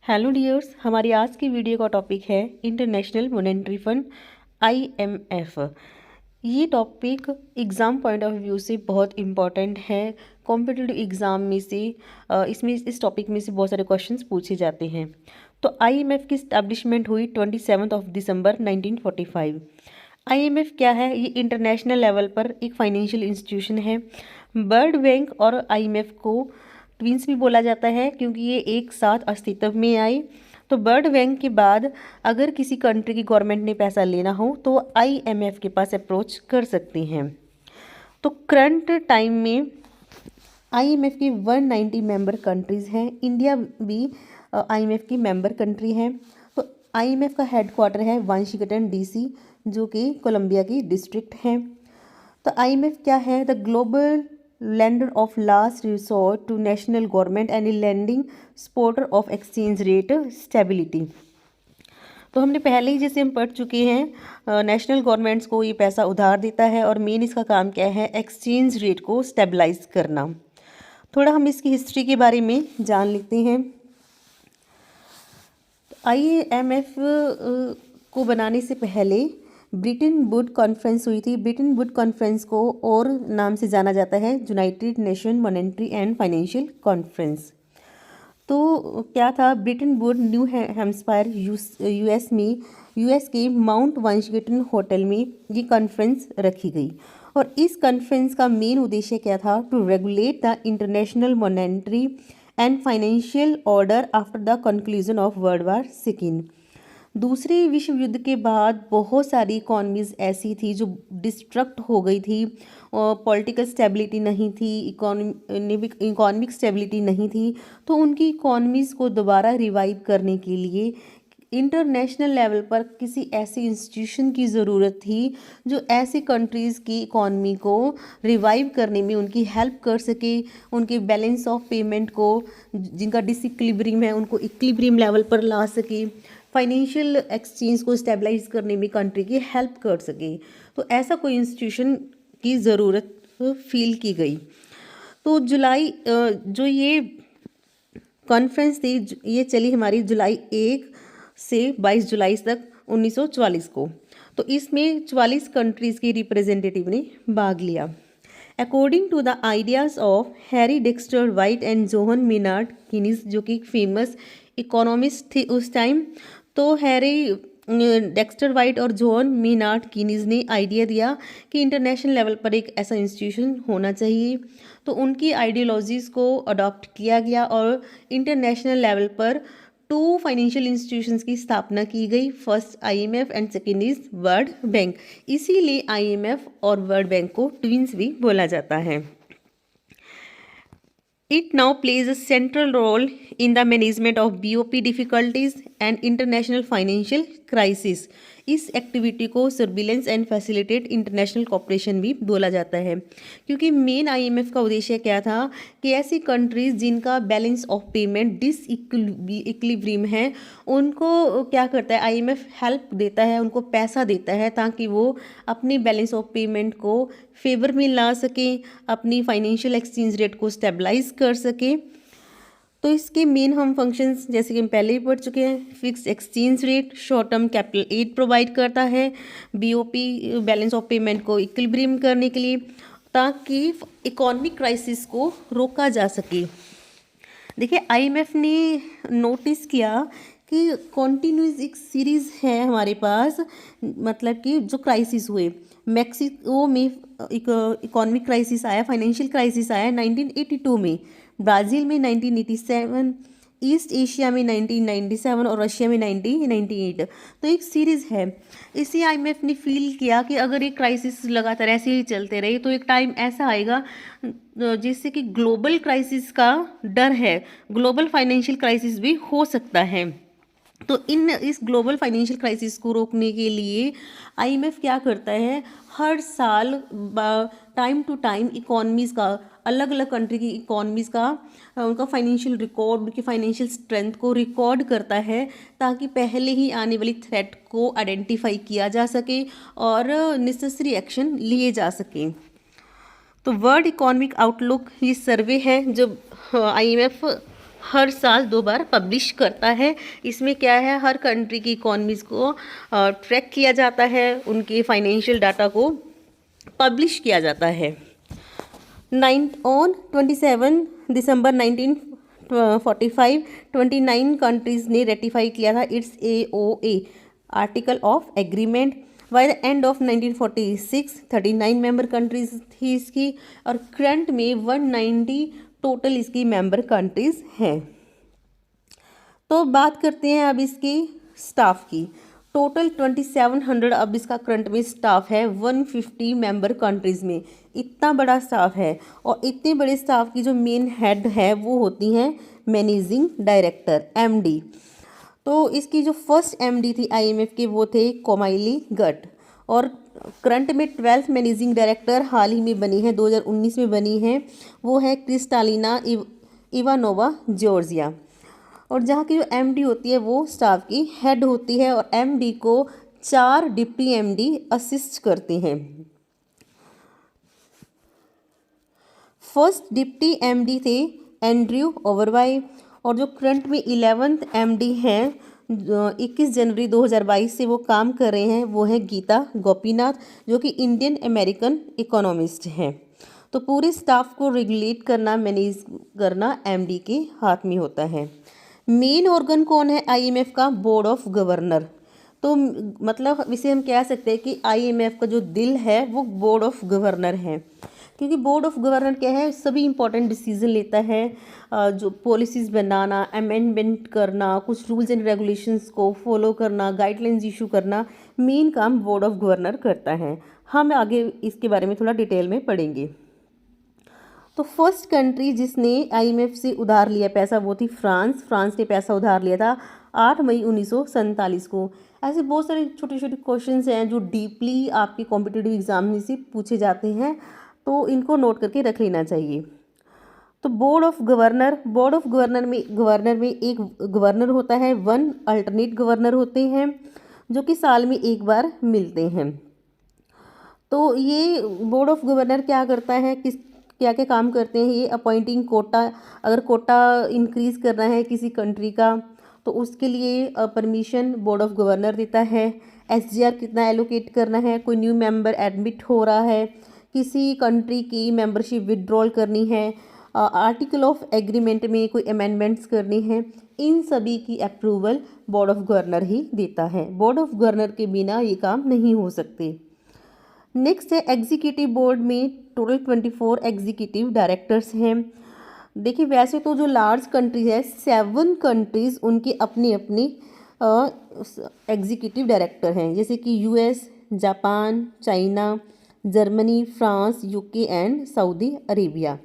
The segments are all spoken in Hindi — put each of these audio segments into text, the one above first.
हेलो डियर्स, हमारी आज की वीडियो का टॉपिक है इंटरनेशनल मॉनेटरी फंड IMF। ये topic exam point of view से बहुत इम्पॉर्टेंट है। कॉम्पिटिटिव एग्ज़ाम में से इस टॉपिक में से बहुत सारे क्वेश्चंस पूछे जाते हैं। तो IMF की इस्टेब्लिशमेंट हुई 27 दिसंबर 1945। IMF क्या है? ये इंटरनेशनल लेवल पर एक फाइनेंशियल इंस्टीट्यूशन है। वर्ल्ड बैंक और IMF को ट्विंस भी बोला जाता है क्योंकि ये एक साथ अस्तित्व में आए। तो वर्ल्ड बैंक के बाद अगर किसी कंट्री की गवर्नमेंट ने पैसा लेना हो तो IMF के पास अप्रोच कर सकती हैं। तो करंट टाइम में IMF की 190 मेंबर कंट्रीज़ हैं। इंडिया भी IMF की मेंबर कंट्री है। तो IMF का हेडक्वार्टर है वाशिंगटन DC, जो कि कोलंबिया की डिस्ट्रिक्ट है। तो IMF क्या है? The global lender of last resort to national government and lending supporter of exchange rate stability। तो हमने पहले ही जैसे हम पढ़ चुके हैं, नेशनल गवर्नमेंट्स को ये पैसा उधार देता है और मेन इसका काम क्या है? एक्सचेंज रेट को स्टेबलाइज करना। थोड़ा हम इसकी हिस्ट्री के बारे में जान लेते हैं। IMF को बनाने से पहले ब्रिटेन वुड कॉन्फ्रेंस हुई थी। ब्रिटेन वुड कॉन्फ्रेंस को और नाम से जाना जाता है United nation monetary and financial conference. तो क्या था? Britain would new Hampshire US के माउंट वाशिंगटन होटल में ये कॉन्फ्रेंस रखी गई। और इस कॉन्फ्रेंस का मेन उद्देश्य क्या था? To regulate the international monetary and financial order after the conclusion of world war second. दूसरे विश्व युद्ध के बाद बहुत सारी इकॉनमीज़ ऐसी थी जो डिस्ट्रक्ट हो गई थी और पॉलिटिकल स्टेबिलिटी नहीं थी, इकोनॉमिक स्टेबिलिटी नहीं थी। तो उनकी इकॉनमीज़ को दोबारा रिवाइव करने के लिए इंटरनेशनल लेवल पर किसी ऐसी इंस्टीट्यूशन की ज़रूरत थी जो ऐसी कंट्रीज़ की इकॉनमी को रिवाइव करने में उनकी हेल्प कर सके, उनके बैलेंस ऑफ पेमेंट को, जिनका डिसइक्विलिब्रियम है, उनको इक्विलिब्रियम लेवल पर ला सके, फाइनेंशियल एक्सचेंज को स्टेबलाइज करने में कंट्री की हेल्प कर सके। तो ऐसा कोई इंस्टीट्यूशन की ज़रूरत फील की गई। तो जुलाई जो ये कॉन्फ्रेंस थी ये चली हमारी जुलाई 1 से 22 जुलाई तक 1944 को। तो इसमें 44 कंट्रीज़ के रिप्रेजेंटेटिव ने भाग लिया। According to the ideas of Harry Dexter White and John Maynard Keynes, जो कि फेमस इकोनॉमिस्ट थे उस टाइम। तो हैरी डेक्स्टर वाइट और जॉन मेनार्ड कीनीज ने आइडिया दिया कि इंटरनेशनल लेवल पर एक ऐसा इंस्टीट्यूशन होना चाहिए। तो उनकी आइडियोलॉजीज़ को अडॉप्ट किया गया और इंटरनेशनल लेवल पर 2 फाइनेंशियल इंस्टीट्यूशंस की स्थापना की गई। First IMF and second is world bank. इसीलिए IMF और वर्ल्ड बैंक को ट्विंस भी बोला जाता है। It now plays a central role in the management of BOP difficulties and international financial crisis। इस एक्टिविटी को surveillance and facilitate international cooperation भी बोला जाता है, क्योंकि मेन IMF का उद्देश्य क्या था कि ऐसी कंट्रीज जिनका बैलेंस ऑफ पेमेंट डिसइक्विलिब्रियम है उनको क्या करता है? IMF हेल्प देता है, उनको पैसा देता है ताकि वो अपनी बैलेंस ऑफ पेमेंट को फेवर में ला सके, अपनी फाइनेंशियल एक्सचेंज रेट को स्टेबलाइज कर सके। तो इसके मेन हम फंक्शंस जैसे कि हम पहले ही पढ़ चुके हैं। Fix exchange rate, short term capital aid provide करता है BOP बैलेंस ऑफ पेमेंट को इक्विलिब्रियम करने के लिए, ताकि इकोनॉमिक क्राइसिस को रोका जा सके। देखिए IMF ने नोटिस किया कि कॉन्टीन्यूस एक सीरीज़ है हमारे पास, मतलब कि जो क्राइसिस हुए। मैक्सिको में एक इकोनॉमिक क्राइसिस आया, फाइनेंशियल क्राइसिस आया 1982 में, ब्राज़ील में 1987, ईस्ट एशिया में 1997 और रशिया में 1998। तो एक सीरीज़ है। इसी IMF ने फील किया कि अगर ये क्राइसिस लगातार ऐसे ही चलते रहे तो एक टाइम ऐसा आएगा जिससे कि ग्लोबल क्राइसिस का डर है, ग्लोबल फाइनेंशियल क्राइसिस भी हो सकता है। तो इस ग्लोबल फाइनेंशियल क्राइसिस को रोकने के लिए IMF क्या करता है? हर साल टाइम टू टाइम इकोनॉमीज़ का, अलग अलग कंट्री की इकोनॉमीज़ का, उनका फाइनेंशियल रिकॉर्ड, उनकी फाइनेंशियल स्ट्रेंथ को रिकॉर्ड करता है ताकि पहले ही आने वाली थ्रेट को आइडेंटिफाई किया जा सके और नेसेसरी एक्शन लिए जा सके। तो वर्ल्ड इकोनॉमिक आउटलुक ये सर्वे है जो IMF हर साल 2 बार पब्लिश करता है। इसमें क्या है, हर कंट्री की इकोनॉमीज़ को ट्रैक किया जाता है, उनके फाइनेंशियल डाटा को पब्लिश किया जाता है। 27 दिसंबर 1945 29 कंट्रीज़ ने रेटिफाई किया था it's AOA article of agreement. By the end of 1946 39 member countries थी इसकी, और करंट में 190 टोटल इसकी मेंबर कंट्रीज़ हैं। तो बात करते हैं अब इसकी स्टाफ की। टोटल 2700 अब इसका करंट में स्टाफ है 150 मेंबर कंट्रीज़ में। इतना बड़ा स्टाफ है, और इतने बड़े स्टाफ की जो मेन हेड है वो होती हैं मैनेजिंग डायरेक्टर, MD। तो इसकी जो फर्स्ट MD थी IMF के वो थे कोमाइली गट, और करंट में 12th मैनेजिंग डायरेक्टर हाल ही में बनी है, 2019 में बनी है, वो है क्रिस्टालिना इवानोवा जॉर्जिया। और जहाँ की जो MD होती है वो स्टाफ की हेड होती है, और MD को 4 डिप्टी MD असिस्ट करते हैं। फर्स्ट डिप्टी MD थे एंड्रयू ओवरवाई, और जो करंट में 11th MD हैं 21 जनवरी 2022 से वो काम कर रहे हैं, वो है गीता गोपीनाथ, जो कि इंडियन अमेरिकन इकोनॉमिस्ट हैं। तो पूरे स्टाफ को रेगुलेट करना, मैनेज करना MD के हाथ में होता है। मेन ऑर्गन कौन है IMF का? Board of governor. तो मतलब इसे हम कह सकते हैं कि IMF का जो दिल है वो बोर्ड ऑफ गवर्नर है, क्योंकि बोर्ड ऑफ गवर्नर क्या है, सभी इंपॉर्टेंट डिसीजन लेता है, जो पॉलिसीज़ बनाना, अमेंडमेंट करना, कुछ रूल्स एंड रेगुलेशंस को फॉलो करना, गाइडलाइंस इशू करना, मेन काम बोर्ड ऑफ गवर्नर करता है। हम आगे इसके बारे में थोड़ा डिटेल में पढ़ेंगे। तो फर्स्ट कंट्री जिसने IMF से उधार लिया पैसा वो थी फ्रांस। फ्रांस ने पैसा उधार लिया था 8 मई 1947 को। ऐसे बहुत सारे छोटे छोटे क्वेश्चंस हैं जो डीपली आपके कॉम्पिटिटिव एग्जाम में से पूछे जाते हैं, तो इनको नोट करके रख लेना चाहिए। तो बोर्ड ऑफ गवर्नर में एक गवर्नर होता है, 1 अल्टरनेट गवर्नर होते हैं जो कि साल में एक बार मिलते हैं। तो ये बोर्ड ऑफ गवर्नर क्या करता है, क्या क्या काम करते हैं, ये अपॉइंटिंग कोटा, अगर कोटा इंक्रीज़ करना है किसी कंट्री का तो उसके लिए परमिशन बोर्ड ऑफ गवर्नर देता है। SGR कितना एलोकेट करना है, कोई न्यू मेंबर एडमिट हो रहा है, किसी कंट्री की मेंबरशिप विड्रॉल करनी है, आर्टिकल ऑफ एग्रीमेंट में कोई अमेंडमेंट्स करनी है, इन सभी की अप्रूवल बोर्ड ऑफ गवर्नर ही देता है। बोर्ड ऑफ गवर्नर के बिना ये काम नहीं हो सकते। नेक्स्ट है एग्जीक्यूटिव बोर्ड में टोटल 24 एग्जीक्यूटिव डायरेक्टर्स हैं। देखिए वैसे तो जो लार्ज कंट्रीज है 7 कंट्रीज़ उनके अपने अपने एग्जीक्यूटिव डायरेक्टर हैं, जैसे कि US, Japan, China, Germany, France, UK and Saudi Arabia.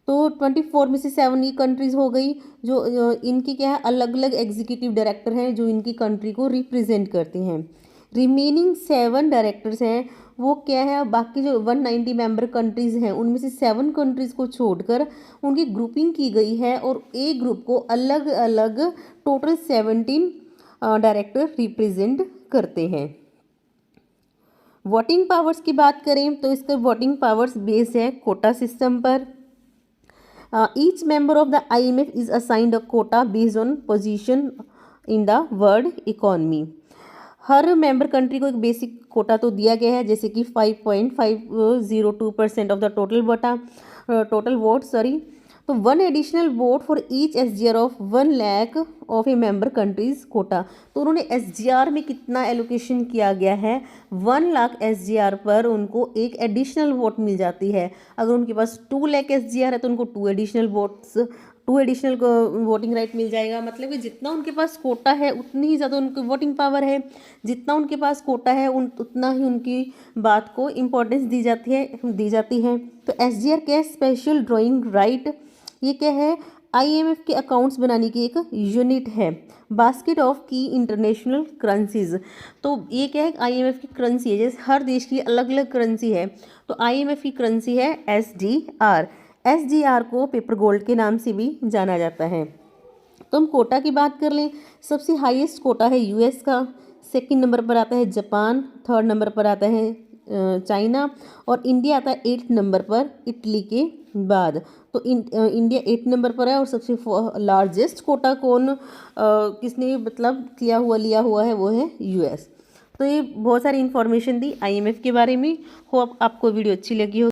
तो 24 में से 7 ये कंट्रीज़ हो गई जो इनकी क्या है, अलग अलग एग्जीक्यूटिव डायरेक्टर हैं जो इनकी कंट्री को रिप्रेजेंट करते हैं। रिमेनिंग 7 डायरेक्टर्स हैं वो क्या है, बाकी जो 190 मेंबर कंट्रीज़ हैं उनमें से 7 कंट्रीज़ को छोड़कर उनकी ग्रुपिंग की गई है, और एक ग्रुप को अलग अलग टोटल 17 डायरेक्टर रिप्रेजेंट करते हैं। वोटिंग पावर्स की बात करें तो इसका वोटिंग पावर्स बेस्ड है कोटा सिस्टम पर। Each member of the IMF is assigned a quota based on position in the world economy. हर मेंबर कंट्री को एक बेसिक कोटा तो दिया गया है, जैसे कि 5.502% ऑफ द टोटल वोट तो 1 additional vote for each SGR of 1 lakh of a member countries quota. तो उन्होंने SGR में कितना एलोकेशन किया गया है, 1 लाख SGR पर उनको एक एडिशनल वोट मिल जाती है। अगर उनके पास 2 लाख SGR है तो उनको 2 एडिशनल वोटिंग राइट मिल जाएगा। मतलब कि जितना उनके पास कोटा है उतनी ही ज़्यादा उनकी वोटिंग पावर है, जितना उनके पास कोटा है उतना ही उनकी बात को इम्पोर्टेंस दी जाती है। तो SGR क्या है, स्पेशल ड्राइंग राइट, ये क्या है, IMF के अकाउंट्स बनाने की एक यूनिट है। बास्केट ऑफ की इंटरनेशनल करेंसीज, तो ये क्या है, IMF की करेंसी है, जैसे हर देश की अलग अलग करेंसी है, तो IMF की करेंसी है SDR। SDR को पेपर गोल्ड के नाम से भी जाना जाता है। तो हम कोटा की बात कर लें, सबसे हाईएस्ट कोटा है US का, सेकंड नंबर पर आता है जापान, थर्ड नंबर पर आता है चाइना, और इंडिया आता है 8th नंबर पर इटली के बाद। तो इंडिया 8 नंबर पर है, और सबसे लार्जेस्ट कोटा किसने मतलब लिया हुआ है, वो है यूएस। तो ये बहुत सारी इन्फॉर्मेशन दी आईएमएफ के बारे में। हो आपको वीडियो अच्छी लगी हो।